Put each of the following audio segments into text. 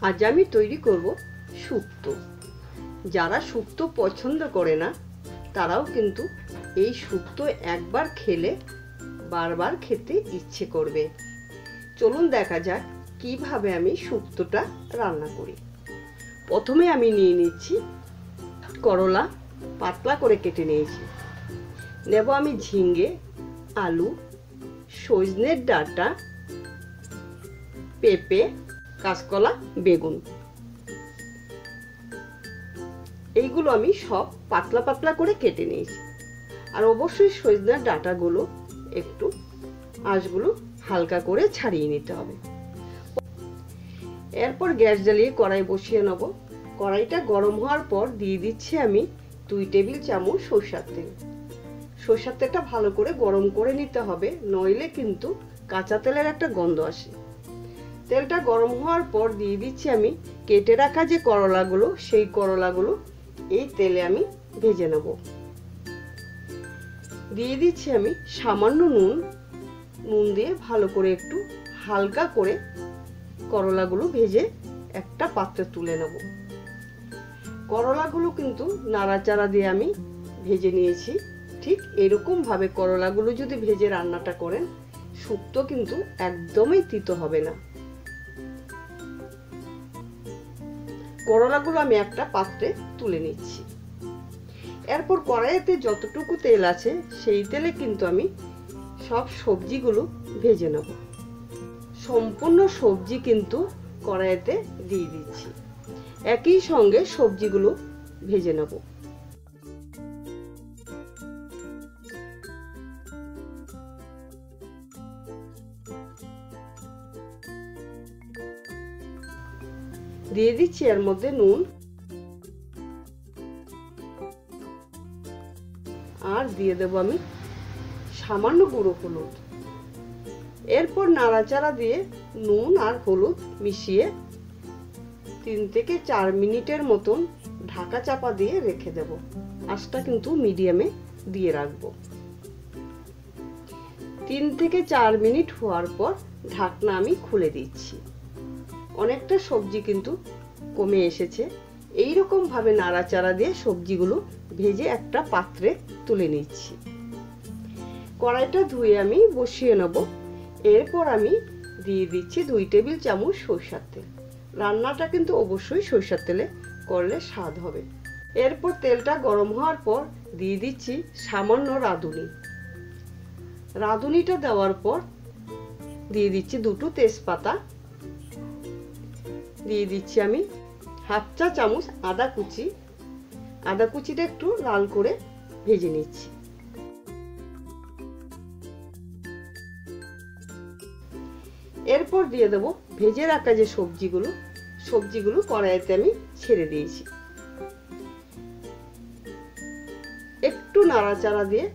আজ আমি তৈরি করব শুক্তো। যারা শুক্তো পছন্দ করে না তারাও কিন্তু এই শুক্তো একবার খেলে বারবার খেতে ইচ্ছে করবে। চলুন দেখা যাক কিভাবে আমি শুক্তোটা রান্না করি। প্রথমে আমি নিয়ে নিচ্ছি করলা, পাতলা করে কেটে নিয়েছি। নেব আমি ঝিঙ্গে, আলু, সজনের ডাঁটা, পেঁপে, কাঁচকলা, বেগুন। এইগুলো আমি সব পাতলা পাতলা করে কেটে নিয়েছি। আর অবশ্যই সজনের ডাঁটাগুলো একটু আঁশগুলো হালকা করে ছাড়িয়ে নিতে হবে। এরপর গ্যাস জ্বালিয়ে কড়াই বসিয়ে নেব। কড়াইটা গরম হওয়ার পর দিয়ে দিচ্ছি আমি 2 টেবিল চামচ সরষের তেল। সরষের তেলটা ভালো করে গরম করে নিতে হবে, নইলে কিন্তু কাঁচা তেলের একটা গন্ধ আসে। তেলটা গরম হওয়ার পর দিয়ে দিচ্ছি আমি কেটে রাখা যে করলাগুলো, সেই করলাগুলো এই তেলে আমি ভেজে নেব। দিয়ে দিচ্ছি আমি সামান্য নুন দিয়ে ভালো করে একটু হালকা করে করলাগুলো ভেজে একটা পাত্রে তুলে নেব। করলাগুলো কিন্তু নাড়াচাড়া দিয়ে আমি ভেজে নিয়েছি। ঠিক এরকম ভাবে করলাগুলো যদি ভেজে রান্নাটা করেন, শুক্তো কিন্তু একদমই তিতো হবে না। করলাগুলো আমি একটা পাত্রে তুলে নিচ্ছি। এরপর কড়াইতে যতটুকু তেল আছে সেই তেলে কিন্তু আমি সব সবজিগুলো ভেজে নেব। সম্পূর্ণ সবজি কিন্তু কড়াইতে দিয়ে দিচ্ছি। একই সঙ্গে সবজিগুলো ভেজে নেব। দিয়ে দিচ্ছি এর মধ্যে নুন, আর দিয়ে দেব আমি সামান্য গুঁড়ো হলুদ। এরপর নাড়াচাড়া দিয়ে নুন আর হলুদ মিশিয়ে 3 থেকে 4 মিনিটের মতন ঢাকা চাপা দিয়ে রেখে দেব। আঁচটা কিন্তু মিডিয়ামে দিয়ে রাখবো। 3 থেকে 4 মিনিট হওয়ার পর ঢাকনা আমি খুলে দিচ্ছি। অনেকটা সবজি কিন্তু কমে এসেছে। এই রকম ভাবে নাড়াচাড়া দিয়ে সবজিগুলো ভেজে একটা পাত্রে তুলে নিচ্ছি। কড়াইটা ধুয়ে আমি বসিয়ে নেব। এরপর আমি দিয়ে দিচ্ছি 2 টেবিল চামচ সরষের তেল। রান্নাটা কিন্তু অবশ্যই সরষের তেলে করলে স্বাদ হবে। এরপর তেলটা গরম হওয়ার পর দিয়ে দিচ্ছি সামান্য রাঁধুনি। রাঁধুনিটা দেওয়ার পর দিয়ে দিচ্ছি 2টো তেজপাতা। দিয়ে দিচ্ছি আমি 1/2 চা চামচ আদা কুচি। আদা কুচিটা একটু লাল করে ভেজে নিচ্ছি। এরপর দিয়ে দেব ভেজে রাখা যে সবজিগুলো কড়াইতে আমি ছেড়ে দিয়েছি। একটু নাড়াচাড়া দিয়ে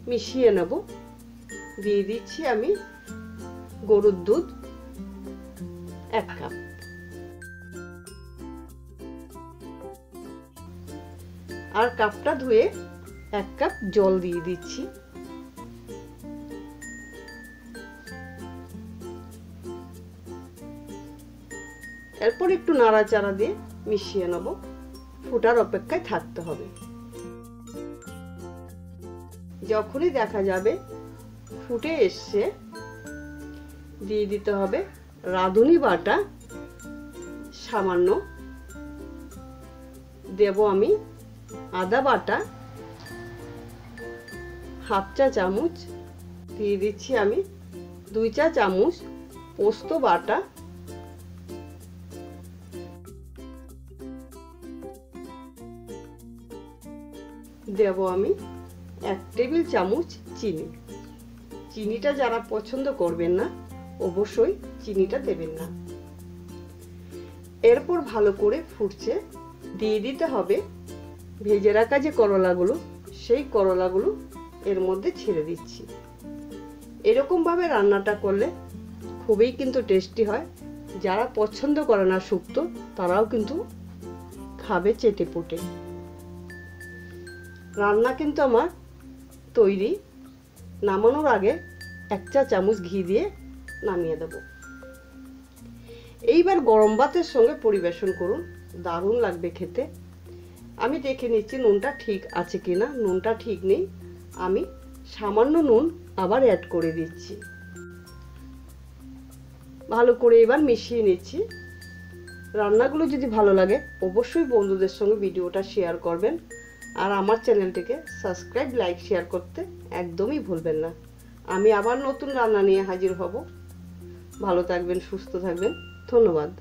মিশিয়ে নেব। দিয়ে দিচ্ছি আমি গরুর দুধ 1 কাপ। আর কাপটা ধুয়ে 1 কাপ জল দিয়ে দিচ্ছি। এরপর একটু নাড়াচাড়া দিয়ে মিশিয়ে নেব। ফোটার অপেক্ষায় থাকতে হবে। যখনই দেখা যাবে ফুটে এসছে, দিয়ে দিতে হবে রাঁধুনি বাটা সামান্য। দেব আমি আদা বাটা 1/2 চা চামচ। দিয়ে দিচ্ছি আমি 2 চা চামচ পোস্ত বাটা। দেব আমি 1 টেবিল চামচ চিনি। চিনিটা যারা পছন্দ করবেন না অবশ্যই চিনিটা দেবেন না। এরপর ভালো করে ফুটছে, দিয়ে দিতে হবে ভেজে রাখা যে করলাগুলো, সেই করলাগুলো এর মধ্যে ছেড়ে দিচ্ছি। এরকম ভাবে রান্নাটা করলে খুবই কিন্তু টেস্টি হয়। যারা পছন্দ করে না শুক্তো তারাও কিন্তু খাবে চেটে পুটে। রান্না কিন্তু আমার তৈরি। নামানোর আগে 1 চা চামচ ঘি দিয়ে নামিয়ে দেব। এইবার গরম ভাতের সঙ্গে পরিবেশন করুন, দারুণ লাগবে খেতে। আমি দেখে নিচ্ছি নুনটা ঠিক আছে কিনা। নুনটা ঠিক নেই, আমি সামান্য নুন আবার অ্যাড করে দিচ্ছি। ভালো করে এবার মিশিয়ে নিচ্ছি। রান্নাগুলো যদি ভালো লাগে অবশ্যই বন্ধুদের সঙ্গে ভিডিওটা শেয়ার করবেন, আর আমার চ্যানেলটিকে সাবস্ক্রাইব, লাইক, শেয়ার করতে একদমই ভুলবেন না। আমি আবার নতুন রান্না নিয়ে হাজির হব। ভালো থাকবেন, সুস্থ থাকবেন। ধন্যবাদ।